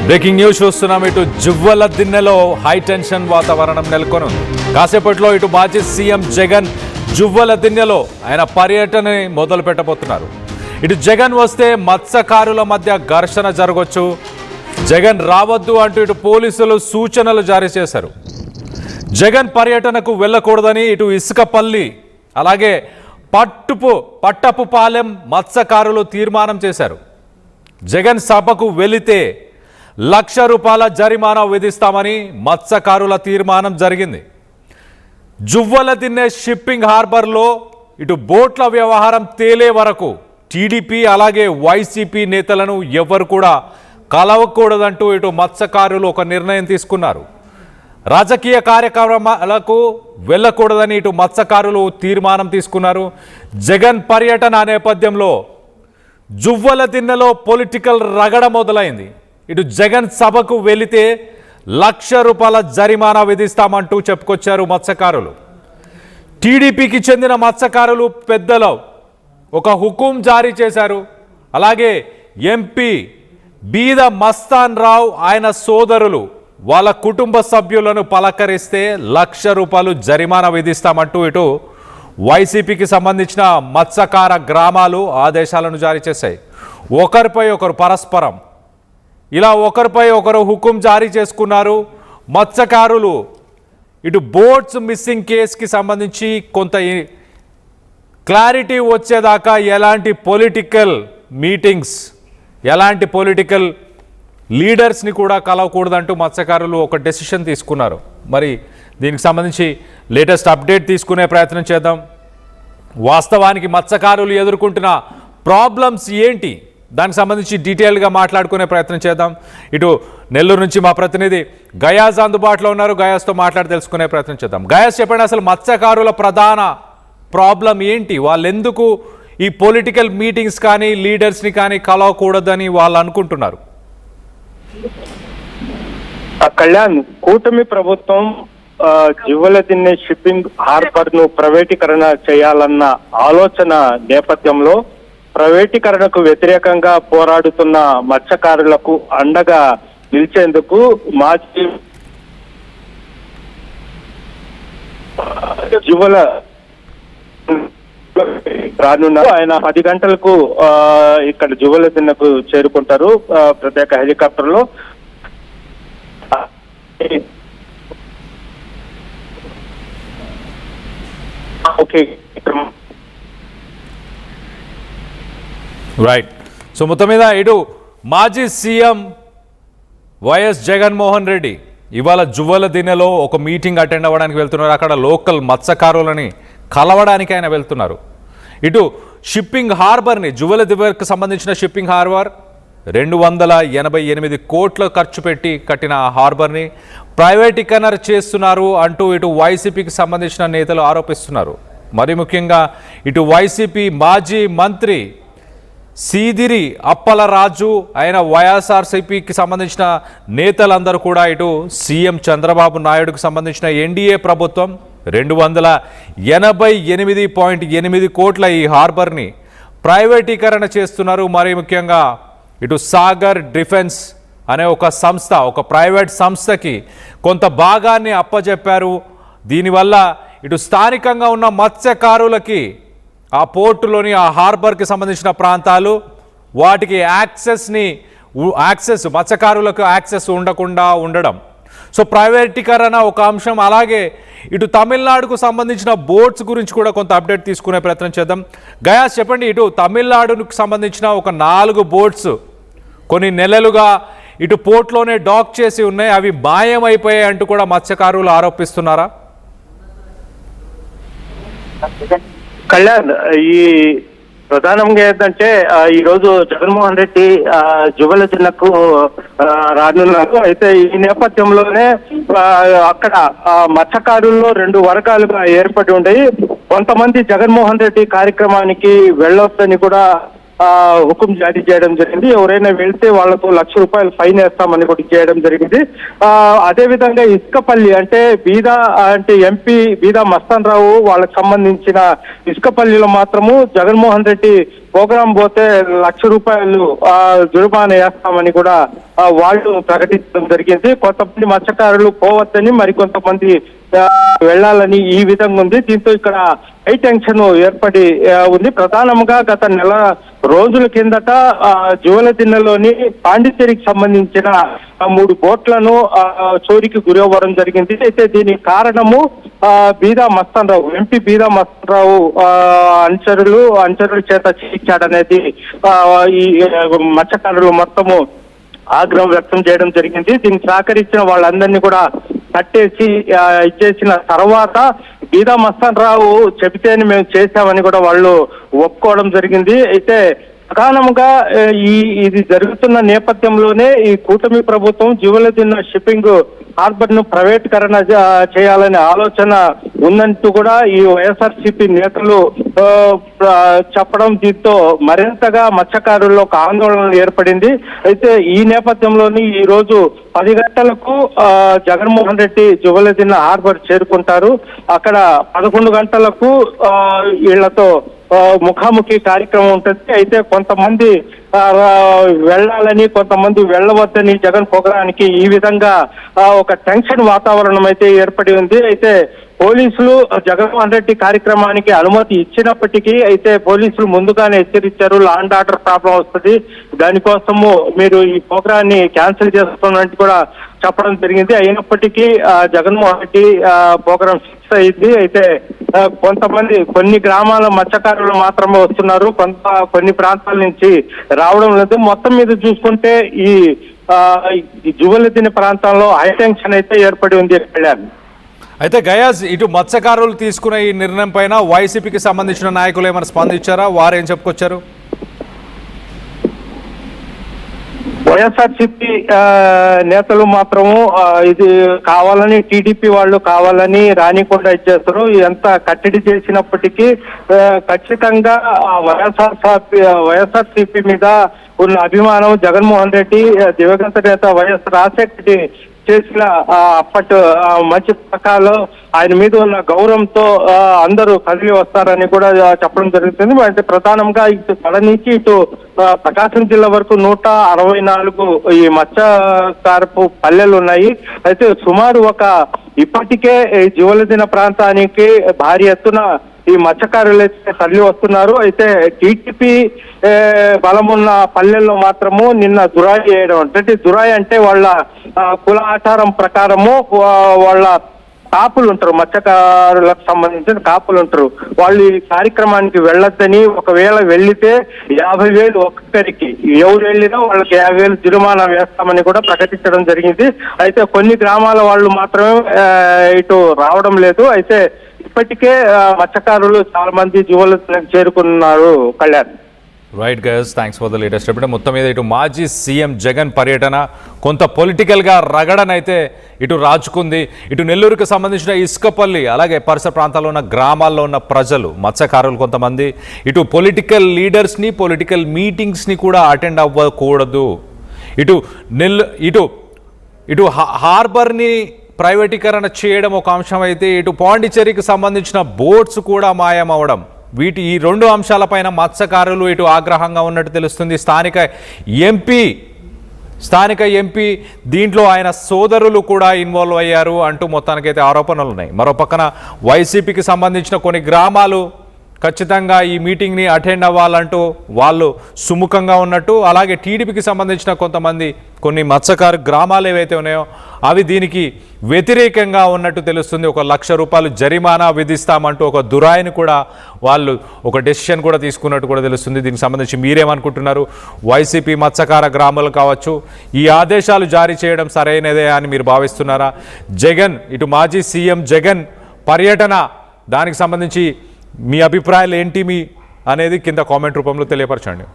Breaking news చూస్తున్నాం. ఇటు Juvvala దిన్నెలో high tension వాతావరణం నెలకొని ఉంది. కాసేపట్లో ఇటు మాజీ సీఎం జగన్ జువ్వల దిన్నెలో ఆయన పర్యటనని మొదలు పెట్టబోతున్నారు. ఇటు జగన్ వస్తే మత్స్యకారుల మధ్య ఘర్షణ జరగవచ్చు. జగన్ రావద్దు అంటూ ఇటు పోలీసులు సూచనలు జారీ చేశారు. జగన్ పర్యటనకు వెళ్ళకూడదని ఇటు ఇసుకపల్లి అలాగే పట్టపుపాలెం మత్స్యకారులు తీర్మానం చేశారు. జగన్ సభకు వెళితే ₹1,00,000 జరిమానా విధిస్తామని మత్స్యకారుల తీర్మానం జరిగింది. జువ్వల దిన్నె షిప్పింగ్ హార్బర్లో ఇటు బోట్ల వ్యవహారం తేలే వరకు టీడీపీ అలాగే వైసీపీ నేతలను ఎవరు కూడా కలవకూడదంటూ ఇటు మత్స్యకారులు ఒక నిర్ణయం తీసుకున్నారు. రాజకీయ కార్యక్రమాలకు వెళ్ళకూడదని ఇటు మత్స్యకారులు తీర్మానం తీసుకున్నారు. జగన్ పర్యటన నేపథ్యంలో జువ్వల దిన్నెలో పొలిటికల్ రగడ మొదలైంది. ఇటు జగన్ సభకు వెళితే ₹1,00,000 జరిమానా విధిస్తామంటూ చెప్పుకొచ్చారు మత్స్యకారులు. టీడీపీకి చెందిన మత్స్యకారులు పెద్దలు ఒక హుకుం జారీ చేశారు. అలాగే ఎంపీ బీద మస్తాన్ రావు ఆయన సోదరులు వాళ్ళ కుటుంబ సభ్యులను పలకరిస్తే ₹1,00,000 జరిమానా విధిస్తామంటూ ఇటు వైసీపీకి సంబంధించిన మత్స్యకార గ్రామాలు ఆదేశాలను జారీ చేశాయి. ఒకరిపై ఒకరు పరస్పరం ఇలా ఒకరిపై ఒకరు హుకుం జారీ చేసుకున్నారు. మత్స్యకారులు ఇటు బోట్స్ మిస్సింగ్ కేసుకి సంబంధించి కొంత క్లారిటీ వచ్చేదాకా ఎలాంటి పొలిటికల్ మీటింగ్స్ ఎలాంటి పొలిటికల్ లీడర్స్ని కూడా కలవకూడదంటూ మత్స్యకారులు ఒక డెసిషన్ తీసుకున్నారు. మరి దీనికి సంబంధించి లేటెస్ట్ అప్డేట్ తీసుకునే ప్రయత్నం చేద్దాం. వాస్తవానికి మత్స్యకారులు ఎదుర్కొంటున్న ప్రాబ్లమ్స్ ఏంటి, దానికి సంబంధించి డీటెయిల్గా మాట్లాడుకునే ప్రయత్నం చేద్దాం. ఇటు నెల్లూరు నుంచి మా ప్రతినిధి గయాజ్ అందుబాటులో ఉన్నారు. గయాజ్తో మాట్లాడి తెలుసుకునే ప్రయత్నం చేద్దాం. గయాజ్, చెప్పండి, అసలు మత్స్యకారుల ప్రధాన ప్రాబ్లం ఏంటి? వాళ్ళు ఎందుకు ఈ పొలిటికల్ మీటింగ్స్ కానీ లీడర్స్ని కానీ కలవకూడదని వాళ్ళు అనుకుంటున్నారు? కళ్యాణ్, కూటమి ప్రభుత్వం జువ్వల దిన్నె షిప్పింగ్ హార్బర్ ను ప్రైవేటీకరణ చేయాలన్న ఆలోచన నేపథ్యంలో ప్రైవేటీకరణకు వ్యతిరేకంగా పోరాడుతున్న మత్స్యకారులకు అండగా నిలిచేందుకు మాజీ జువ్వల రానున్నారు. ఆయన 10 గంటలకు ఇక్కడ జువ్వల దిన్నెకు చేరుకుంటారు ప్రత్యేక హెలికాప్టర్ లో. రైట్. సో మొత్తం మీద ఇటు మాజీ సీఎం వైఎస్ జగన్మోహన్ రెడ్డి ఇవాళ జువ్వల దిన్నెలో ఒక మీటింగ్ అటెండ్ అవ్వడానికి వెళ్తున్నారు. అక్కడ లోకల్ మత్స్యకారులని కలవడానికి ఆయన వెళ్తున్నారు. ఇటు షిప్పింగ్ హార్బర్ని జువ్వల దిన్నెకు సంబంధించిన షిప్పింగ్ హార్బర్ 288 కోట్ల ఖర్చు పెట్టి కట్టిన హార్బర్ని ప్రైవేటీకరణ చేస్తున్నారు అంటూ ఇటు వైసీపీకి సంబంధించిన నేతలు ఆరోపిస్తున్నారు. మరి ముఖ్యంగా ఇటు వైసీపీ మాజీ మంత్రి సీదిరి అప్పలరాజు ఆయన వైఎస్ఆర్సీపీకి సంబంధించిన నేతలందరూ కూడా ఇటు సీఎం చంద్రబాబు నాయుడుకు సంబంధించిన ఎన్డీఏ ప్రభుత్వం 288.8 కోట్ల ఈ హార్బర్ని ప్రైవేటీకరణ చేస్తున్నారు. మరి ముఖ్యంగా ఇటు సాగర్ డిఫెన్స్ అనే ఒక సంస్థ, ఒక ప్రైవేట్ సంస్థకి కొంత భాగాన్ని అప్పజెప్పారు. దీనివల్ల ఇటు స్థానికంగా ఉన్న మత్స్యకారులకి ఆ పోర్టులోని ఆ హార్బర్కి సంబంధించిన ప్రాంతాలు వాటికి యాక్సెస్ మత్స్యకారులకు యాక్సెస్ ఉండకుండా ఉండడం. సో ప్రైవేటీకరణ ఒక అంశం. అలాగే ఇటు తమిళనాడుకు సంబంధించిన బోట్స్ గురించి కూడా కొంత అప్డేట్ తీసుకునే ప్రయత్నం చేద్దాం. గయాస్, చెప్పండి, ఇటు తమిళనాడుకు సంబంధించిన ఒక 4 బోట్స్ కొన్ని నెలలుగా ఇటు పోర్ట్లోనే డాక్ చేసి ఉన్నాయి. అవి మాయమైపోయాయి అంటూ కూడా మత్స్యకారులు ఆరోపిస్తున్నారా? కళ్యాణ్, ఈ ప్రధానంగా ఏంటంటే ఈ రోజు జగన్మోహన్ రెడ్డి జువ్వల దిన్నెకు రానున్నారు. అయితే ఈ నేపథ్యంలోనే అక్కడ మత్స్యకారుల్లో 2 వర్గాలుగా ఏర్పడి ఉండేవి. కొంతమంది జగన్మోహన్ రెడ్డి కార్యక్రమానికి వెళ్ళొద్దని కూడా హుకుం జారీ చేయడం జరిగింది. ఎవరైనా వెళ్తే వాళ్లకు ₹1,00,000 ఫైన్ వేస్తామని కూడా చేయడం జరిగింది. అదే విధంగా ఇసుకపల్లి అంటే ఎంపీ బీదా మస్తాన్ రావు వాళ్ళకి సంబంధించిన ఇసుకపల్లిలో మాత్రము జగన్మోహన్ రెడ్డి ప్రోగ్రాం పోతే ₹1,00,000 జుర్మానా వేస్తామని కూడా వాళ్ళు ప్రకటించడం జరిగింది. కొంతమంది మత్స్యకారులు పోవద్దని, మరికొంతమంది వెళ్లాలని ఈ విధంగా ఉంది. దీంతో ఇక్కడ హై టెన్షన్ ఏర్పడి ఉంది. ప్రధానంగా గత నెల రోజుల కిందట జువలదిన్నెలోని పాండిచ్చేరికి సంబంధించిన 3 బోట్లను చోరీకి గురవ్వడం జరిగింది. అయితే దీనికి కారణము బీదా మస్తాన్ రావు, ఎంపీ బీదా మస్తాన్ రావు అనుచరుల చేత చేయించాడనేది ఈ మత్స్యకారులు మొత్తము ఆగ్రహం వ్యక్తం చేయడం జరిగింది. దీనికి సహకరించిన వాళ్ళందరినీ కూడా కట్టేసి ఇచ్చేసిన తర్వాత బీదా మస్తాన్ రావు చెబితేనే మేము చేశామని కూడా వాళ్ళు ఒప్పుకోవడం జరిగింది. అయితే ప్రధానంగా ఇది జరుగుతున్న నేపథ్యంలోనే ఈ కూటమి ప్రభుత్వం జువలదిన్నె షిప్పింగ్ హార్బర్ ను ప్రైవేటీకరణ చేయాలనే ఆలోచన ఉందంటూ కూడా ఈ వైఎస్ఆర్సీపీ నేతలు చెప్పడం, దీంతో మరింతగా మత్స్యకారుల్లో ఒక ఆందోళన ఏర్పడింది. అయితే ఈ నేపథ్యంలోని ఈ రోజు 10 గంటలకు జగన్మోహన్ రెడ్డి జువలదిన్నె హార్బర్ చేరుకుంటారు. అక్కడ 11 గంటలకు వీళ్లతో ముఖాముఖి కార్యక్రమం ఉంటుంది. అయితే కొంతమంది వెళ్ళాలని, కొంతమంది వెళ్ళవద్దని జగన్ పొగడానికి ఈ విధంగా ఒక టెన్షన్ వాతావరణం అయితే ఏర్పడి ఉంది. అయితే పోలీసులు జగన్మోహన్ రెడ్డి కార్యక్రమానికి అనుమతి ఇచ్చినప్పటికీ అయితే పోలీసులు ముందుగానే హెచ్చరించారు, లా అండ్ ఆర్డర్ ప్రాబ్లం వస్తుంది, దానికోసము మీరు ఈ ప్రోగ్రాన్ని క్యాన్సిల్ చేస్తున్నట్టు కూడా చెప్పడం జరిగింది. అయినప్పటికీ జగన్మోహన్ రెడ్డి ప్రోగ్రాం ఫిక్స్ అయింది. అయితే కొన్ని గ్రామాల మత్స్యకారులు మాత్రమే వస్తున్నారు, కొన్ని ప్రాంతాల నుంచి రావడం లేదు. మొత్తం మీద చూసుకుంటే ఈ జువలదిన్నె ప్రాంతంలో హై టెన్షన్ అయితే ఏర్పడి ఉంది. అయితే గయాజ్, ఇటు మత్స్యకారులు తీసుకున్న ఈ నిర్ణయం పైన వైసీపీకి సంబంధించిన నాయకులు ఏమైనా స్పందించారా? వారు ఏం చెప్పుకొచ్చారు? వైఎస్ఆర్సీపీ నేతలు మాత్రము ఇది కావాలని, టీడీపీ వాళ్ళు కావాలని రానికుండా ఇచ్చేస్తారు. ఎంత కట్టడి చేసినప్పటికీ ఖచ్చితంగా వైఎస్ఆర్సీపీ మీద ఉన్న అభిమానం, జగన్మోహన్ రెడ్డి దివంగత నేత వైఎస్ రాజశేఖర రెడ్డి చేసిన అప్పటి మంచి పథకాలు, ఆయన మీద ఉన్న గౌరవంతో అందరూ కదిలి వస్తారని కూడా చెప్పడం జరుగుతుంది. అంటే ప్రధానంగా ఇటు కడ నుంచి ఇటు ప్రకాశం జిల్లా వరకు 164 ఈ మత్స్యకారపు పల్లెలు ఉన్నాయి. అయితే సుమారు ఇప్పటికే జువలదిన్నె ప్రాంతానికి భారీ ఎత్తున ఈ మత్స్యకారులు అయితే తరలి వస్తున్నారు. అయితే టీడీపీ బలమున్న పల్లెల్లో మాత్రము నిన్న దురాయి చేయడం, అంటే దురాయి అంటే వాళ్ళ కుల ఆచారం ప్రకారము వాళ్ళ కాపులు ఉంటారు, మత్స్యకారులకు సంబంధించిన కాపులు ఉంటారు, వాళ్ళు ఈ కార్యక్రమానికి వెళ్ళొద్దని, ఒకవేళ వెళ్లితే 50,000 ఒక్కొక్కరికి, ఎవరు వెళ్ళినా వాళ్ళకి 50,000 జుర్మానా వేస్తామని కూడా ప్రకటించడం జరిగింది. అయితే కొన్ని గ్రామాల వాళ్ళు మాత్రమే ఇటు రావడం లేదు. అయితే ఇప్పటికే మత్స్యకారులు చాలా మంది జువలదిన్నెకు చేరుకున్నారు. Kalyan. Right guys, thanks for the latest update. మొత్తం మీద ఇటు మాజీ సీఎం జగన్ పర్యటన కొంత పొలిటికల్గా రగడనైతే ఇటు రాజుకుంది. ఇటు నెల్లూరుకు సంబంధించిన ఇసుకపల్లి, అలాగే పరిసర ప్రాంతాల్లో ఉన్న గ్రామాల్లో ఉన్న ప్రజలు, మత్స్యకారులు కొంతమంది ఇటు పొలిటికల్ లీడర్స్ని, పొలిటికల్ మీటింగ్స్ని కూడా అటెండ్ అవ్వకూడదు. ఇటు హార్బర్ని ప్రైవేటీకరణ చేయడం ఒక అంశం అయితే, ఇటు పాండిచ్చేరికి సంబంధించిన బోట్స్ కూడా మాయమవడం, ఈ 2 అంశాలపైన మత్స్యకారులు ఇటు ఆగ్రహంగా ఉన్నట్టు తెలుస్తుంది. స్థానిక ఎంపీ దీంట్లో ఆయన సోదరులు కూడా ఇన్వాల్వ్ అయ్యారు అంటూ మొత్తానికైతే ఆరోపణలు ఉన్నాయి. మరో పక్కన వైసీపీకి సంబంధించిన కొన్ని గ్రామాలు ఖచ్చితంగా ఈ మీటింగ్ని అటెండ్ అవ్వాలంటూ వాళ్ళు సుముఖంగా ఉన్నట్టు, అలాగే టీడీపీకి సంబంధించిన కొన్ని మత్స్యకారు గ్రామాలు ఏవైతే ఉన్నాయో అవి దీనికి వ్యతిరేకంగా ఉన్నట్టు తెలుస్తుంది. ₹1,00,000 జరిమానా విధిస్తామంటూ ఒక దురాయిని కూడా వాళ్ళు ఒక డెసిషన్ కూడా తీసుకున్నట్టు కూడా తెలుస్తుంది. దీనికి సంబంధించి మీరేమనుకుంటున్నారు? వైసీపీ మత్స్యకార గ్రామాలు కావచ్చు, ఈ ఆదేశాలు జారీ చేయడం సరైనదే అని మీరు భావిస్తున్నారా? ఇటు మాజీ సీఎం జగన్ పర్యటన, దానికి సంబంధించి మీ అభిప్రాయాలు ఏంటి అనేది కింద కామెంట్ రూపంలో తెలియపరచండి.